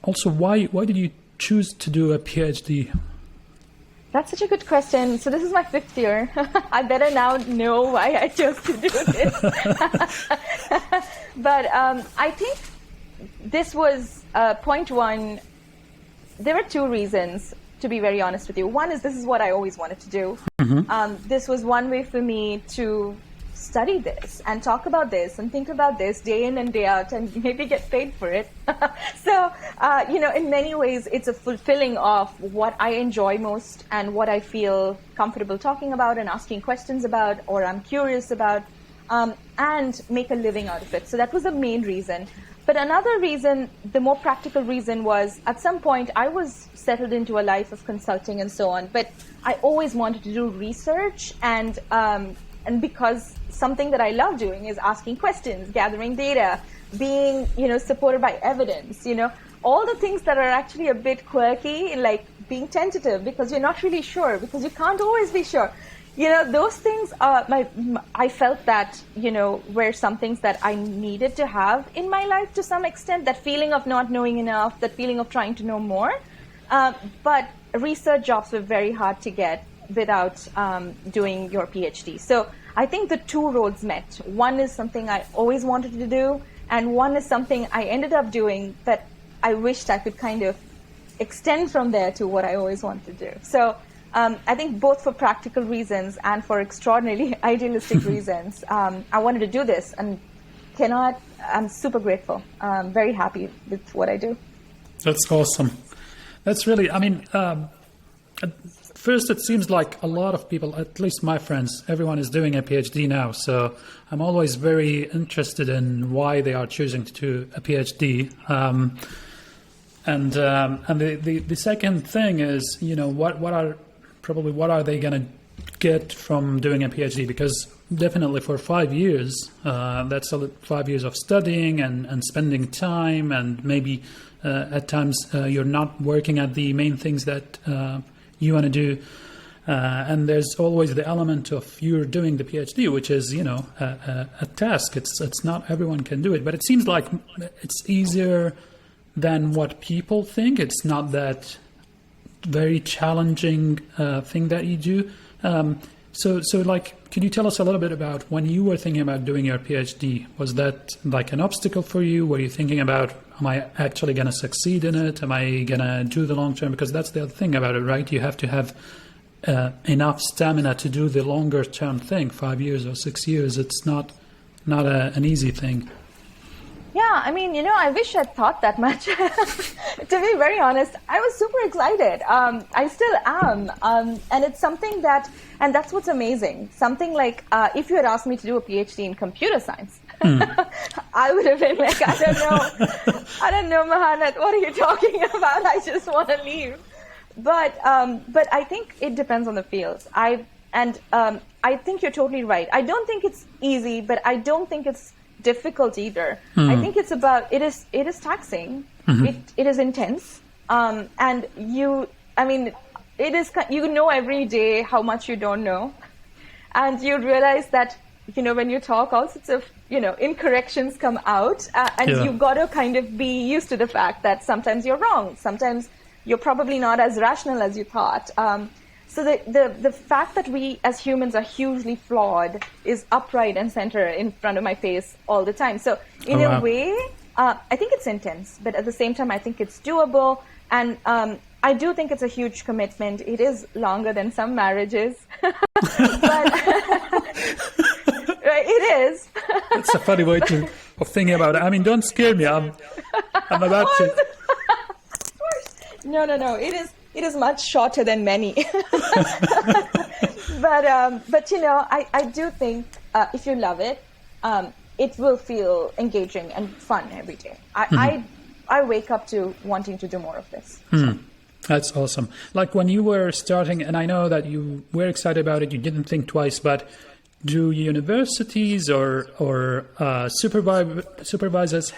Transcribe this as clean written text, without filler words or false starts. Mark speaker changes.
Speaker 1: also, why did you choose to do a PhD?
Speaker 2: That's such a good question. So this is my 5th year. I better now know why I chose to do this. But I think this was point one. There were 2 reasons, to be very honest with you. One is this is what I always wanted to do. This was one way for me to study this and talk about this and think about this day in and day out and maybe get paid for it. So, in many ways, it's a fulfilling of what I enjoy most and what I feel comfortable talking about and asking questions about, or I'm curious about, and make a living out of it. So that was the main reason. But another reason, the more practical reason, was at some point I was settled into a life of consulting and so on, but I always wanted to do research, and because something that I love doing is asking questions, gathering data, being, supported by evidence, all the things that are actually a bit quirky, like being tentative because you're not really sure, because you can't always be sure. Those things I felt that, were some things that I needed to have in my life to some extent, that feeling of not knowing enough, that feeling of trying to know more. But research jobs were very hard to get without doing your PhD. So I think the 2 roads met. One is something I always wanted to do, and one is something I ended up doing that I wished I could kind of extend from there to what I always wanted to do. So I think both for practical reasons and for extraordinarily idealistic reasons, I wanted to do this, and I'm super grateful. I'm very happy with what I do.
Speaker 1: That's awesome. That's really, at first it seems like a lot of people, at least my friends, everyone is doing a PhD now. So I'm always very interested in why they are choosing to do a PhD. And the second thing is, what are they going to get from doing a PhD? Because definitely for 5 years, that's 5 years of studying and spending time, and maybe at times you're not working at the main things that you want to do. And there's always the element of you're doing the PhD, which is, a task. It's not everyone can do it, but it seems like it's easier than what people think. It's not that very challenging thing that you do. So could you tell us a little bit about when you were thinking about doing your PhD? Was that like an obstacle for you? Were you thinking about, am I actually going to succeed in it? Am I going to do the long term? Because that's the other thing about it, right? You have to have enough stamina to do the longer term thing, 5 years or 6 years. It's not an easy thing.
Speaker 2: Yeah, I wish I'd thought that much. To be very honest, I was super excited. I still am. And it's something and that's what's amazing. Something like, if you had asked me to do a PhD in computer science, I would have been like, I don't know, Mahanat, what are you talking about? I just want to leave. But I think it depends on the fields. I think you're totally right. I don't think it's easy, but I don't think it's difficult either. I think it's about, it is taxing. It is intense. And it is, every day how much you don't know. And you realize that, when you talk, all sorts of, incorrections come out. And you've got to kind of be used to the fact that sometimes you're wrong. Sometimes you're probably not as rational as you thought. So the fact that we as humans are hugely flawed is upright and center in front of my face all the time. So in a way, I think it's intense, but at the same time, I think it's doable. And I do think it's a huge commitment. It is longer than some marriages. But right, it is.
Speaker 1: It's a funny way of thinking about it. Don't scare me. I'm about to.
Speaker 2: Of course. No. It is much shorter than many. But I do think if you love it, it will feel engaging and fun every day. I wake up to wanting to do more of this. So.
Speaker 1: That's awesome. Like when you were starting, and I know that you were excited about it, you didn't think twice, but do universities or supervisors